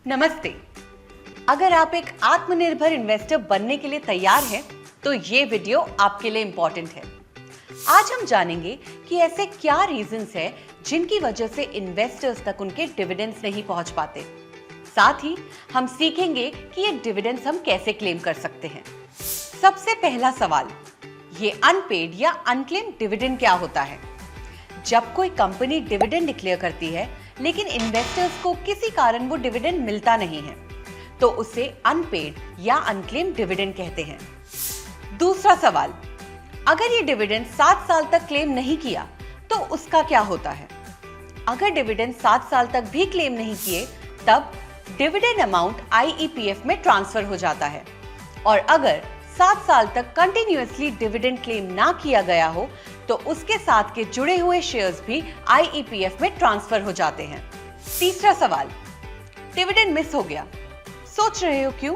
नमस्ते। अगर आप एक आत्मनिर्भर इन्वेस्टर बनने के लिए तैयार हैं, तो ये वीडियो आपके लिए इम्पोर्टेंट है। आज हम जानेंगे कि ऐसे क्या रीजंस हैं जिनकी वजह से इन्वेस्टर्स तक उनके डिविडेंड्स नहीं पहुंच पाते। साथ ही हम सीखेंगे कि ये डिविडेंड्स हम कैसे क्लेम कर सकते हैं। सबसे पहला सवाल, ये अनपेड या अनक्लेम्ड डिविडेंड क्या होता है? जब कोई कंपनी डिविडेंड डिक्लेयर करती है लेकिन इन्वेस्टर्स को किसी कारण वो डिविडेंड मिलता नहीं है, तो उसे अनपेड या अनक्लेम्ड डिविडेंड कहते हैं। दूसरा सवाल, अगर ये डिविडेंड 7 साल तक क्लेम नहीं किया तो उसका क्या होता है? अगर डिविडेंड 7 साल तक भी क्लेम नहीं किए, तब डिविडेंड अमाउंट IEPF में ट्रांसफर हो जाता है। और अगर 7 साल तक कंटिन्यूअसली डिविडेंड क्लेम ना किया गया हो, तो उसके साथ के जुड़े हुए शेयर्स भी IEPF में ट्रांसफर हो जाते हैं। तीसरा सवाल, डिविडेंड मिस हो गया, सोच रहे हो क्यों?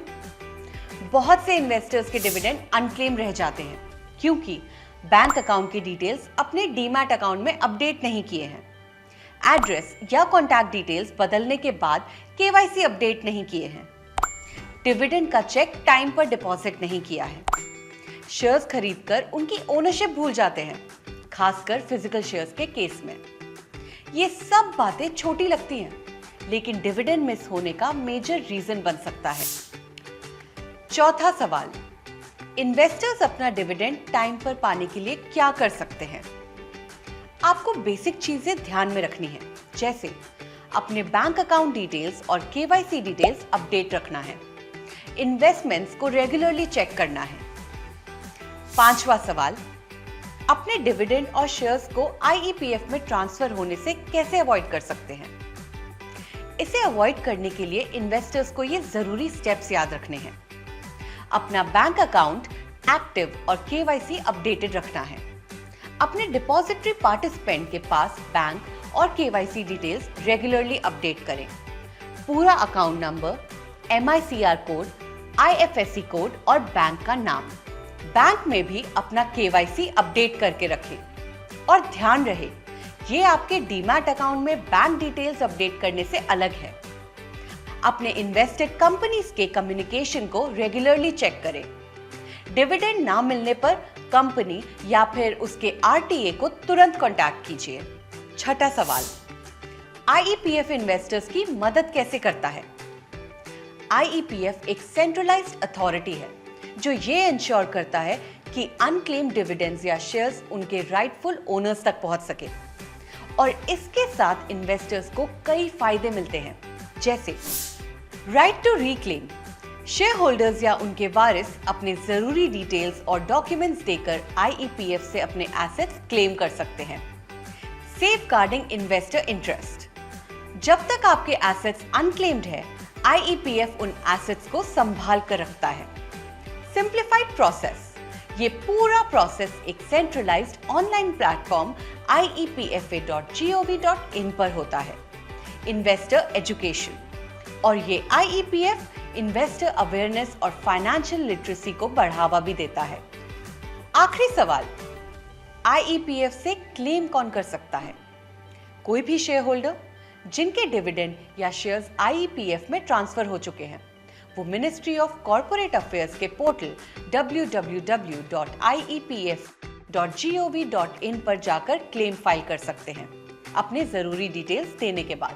बहुत से इन्वेस्टर्स के डिविडेंड अनक्लेम रह जाते हैं क्योंकि बैंक अकाउंट की डिटेल्स अपने डीमैट अकाउंट में अपडेट नहीं किए हैं, एड्रेस या कॉन्टैक्ट डिटेल्स बदलने के बाद KYC अपडेट नहीं किए हैं, डिविडेंड का चेक टाइम पर डिपॉजिट नहीं किया है, शेयर्स खरीदकर उनकी ओनरशिप भूल जाते हैं, खासकर फिजिकल शेयर्स के केस में। ये सब बातें छोटी लगती हैं, लेकिन डिविडेंड मिस होने का मेजर रीजन बन सकता है। चौथा सवाल, इन्वेस्टर्स अपना डिविडेंड टाइम पर पाने के लिए क्या कर सकते हैं? आपको बेसिक चीजें ध्यान में रखनी है, जैसे अपने बैंक अकाउंट डिटेल्स और KYC डिटेल्स अपडेट रखना है, इन्वेस्टमेंट्स को रेगुलरली चेक करना है। पांचवा सवाल, अपने डिविडेंड और शेयर्स को IEPF में ट्रांसफर होने से कैसे अवॉइड कर सकते हैं? इसे अवॉइड करने के लिए इन्वेस्टर्स को ये जरूरी स्टेप्स याद रखने हैं। अपना बैंक अकाउंट एक्टिव और KYC अपडेटेड रखना है। अपने डिपॉजिटरी पार्टिसिपेंट के पास बैंक और KYC डिटेल्स रेगुलरली अपडेट करें। पूरा account number, MICR code, IFSC code और बैंक का नाम। बैंक में भी अपना KYC अपडेट करके रखें। और ध्यान रहे, ये आपके डीमैट अकाउंट में बैंक डिटेल्स अपडेट करने से अलग है। अपने इन्वेस्टेड कंपनीज के कम्युनिकेशन को रेगुलरली चेक करें। डिविडेंड ना मिलने पर कंपनी या फिर उसके RTA को तुरंत कांटेक्ट कीजिए। छठा सवाल, IEPF इन्वेस्टर्स की मदद कैसे करता है? IEPF एक सेंट्रलाइज्ड अथॉरिटी है जो ये इंश्योर करता है कि अनक्लेम्ड डिविडेंड्स या शेयर्स उनके राइटफुल ओनर्स तक पहुंच सके। और इसके साथ इन्वेस्टर्स को कई फायदे मिलते हैं, जैसे right to reclaim, share holders या उनके वारिस अपने जरूरी डिटेल्स और डॉक्यूमेंट्स देकर IEPF से अपने एसेट्स क्लेम कर सकते हैं। सेफगार्डिंग इन्वेस्टर इंटरेस्ट, जब तक आपके एसेट्स अनक्लेम्ड है, IEPF उन एसेट्स को संभाल कर रखता है। सिंप्लीफाइड प्रोसेस, ये पूरा प्रोसेस एक सेंट्रलाइज्ड ऑनलाइन प्लेटफॉर्म IEPFA.gov.in पर होता है। इन्वेस्टर एजुकेशन, और ये IEPF इन्वेस्टर अवेयरनेस और फाइनेंशियल लिटरेसी को बढ़ावा भी देता है। आखिरी सवाल, IEPF से क्लेम कौन कर सकता है? कोई भी शेयर होल्डर जिनके डिविडेंड या शेयर्स IEPF में ट्रांसफर हो चुके हैं, वो मिनिस्ट्री ऑफ कॉर्पोरेट अफेयर्स के पोर्टल www.iepf.gov.in पर जाकर क्लेम फाइल कर सकते हैं, अपने जरूरी डिटेल्स देने के बाद।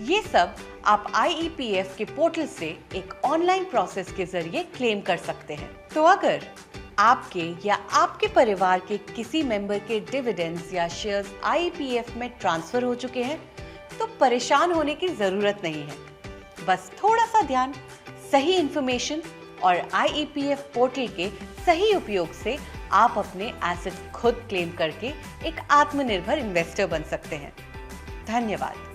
ये सब आप IEPF के पोर्टल से एक ऑनलाइन प्रोसेस के जरिए क्लेम कर सकते हैं। तो अगर आपके या आपके परिवार के किसी मेंबर के डिविडेंड्स या शेयर्स IEPF में ट्रांसफर हो चुके हैं, तो परेशान होने की जरूरत नहीं है। बस थोड़ा सा ध्यान, सही इंफॉर्मेशन और IEPF पोर्टल के सही उपयोग से आप अपने एसेट्स खुद क्लेम करके एक आत्मनिर्भर इन्वेस्टर बन सकते हैं। धन्यवाद।